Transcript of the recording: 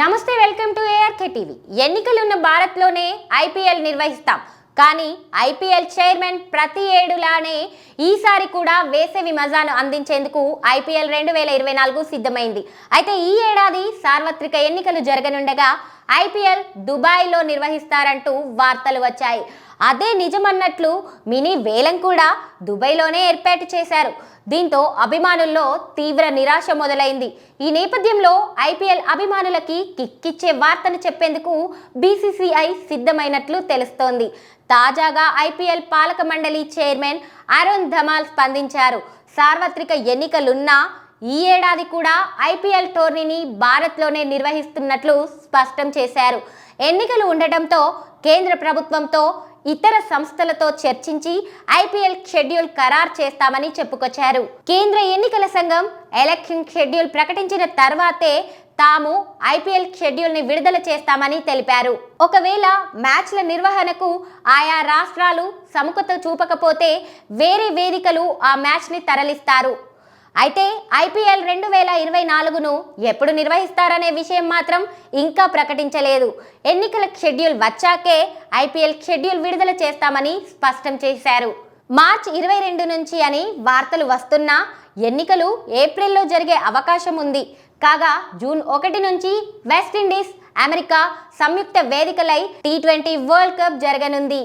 నమస్తే, welcome to ARK TV. ఎన్నికలున్న భారత్లోనే ఐపీఎల్ నిర్వహిస్తాం. కానీ ఐపీఎల్ చైర్మన్ ప్రతి ఏడులానే ఈసారి కూడా వేసవి మజాను అందించేందుకు ఐపీఎల్ 2024 సిద్ధమైంది. అయితే ఈ ఏడాది సార్వత్రిక ఎన్నికలు జరగనుండగా ఐపీఎల్ దుబాయ్లో నిర్వహిస్తారంటూ వార్తలు వచ్చాయి. అదే నిజమన్నట్లు మినీ వేలం కూడా దుబాయ్లోనే ఏర్పాటు చేశారు. దీంతో అభిమానుల్లో తీవ్ర నిరాశ మొదలైంది. ఈ నేపథ్యంలో ఐపీఎల్ అభిమానులకి కిక్కిచ్చే వార్తను చెప్పేందుకు బీసీసీఐ సిద్ధమైనట్లు తెలుస్తోంది. తాజాగా ఐపీఎల్ పాలక మండలి చైర్మన్ అరుణ్ ధమాల్ స్పందించారు. సార్వత్రిక ఎన్నికలున్నా ఈ ఏడాది కూడా ఐపీఎల్ టోర్నీని భారత్లోనే నిర్వహిస్తున్నట్లు స్పష్టం చేశారు. ఎన్నికలు ఉండటంతో కేంద్ర ప్రభుత్వంతో ఇతర సంస్థలతో చర్చించి ఐపీఎల్ షెడ్యూల్ ఖరారు చేస్తామని చెప్పుకొచ్చారు. కేంద్ర ఎన్నికల సంఘం ఎలక్షన్ షెడ్యూల్ ప్రకటించిన తర్వాతే తాము ఐపీఎల్ షెడ్యూల్ ని విడుదల చేస్తామని తెలిపారు. ఒకవేళ మ్యాచ్ల నిర్వహణకు ఆయా రాష్ట్రాలు సముఖత చూపకపోతే వేరే వేదికలు ఆ మ్యాచ్ ని తరలిస్తారు. అయితే ఐపీఎల్ 2024ను ఎప్పుడు నిర్వహిస్తారనే విషయం మాత్రం ఇంకా ప్రకటించలేదు. ఎన్నికల షెడ్యూల్ వచ్చాకే ఐపీఎల్ షెడ్యూల్ విడుదల చేస్తామని స్పష్టం చేశారు. మార్చి 22 నుంచి అని వార్తలు వస్తున్నా ఎన్నికలు ఏప్రిల్లో జరిగే అవకాశం ఉంది. కాగా జూన్ 1 నుంచి వెస్టిండీస్, అమెరికా సంయుక్త వేదికలై T20 వరల్డ్ కప్ జరగనుంది.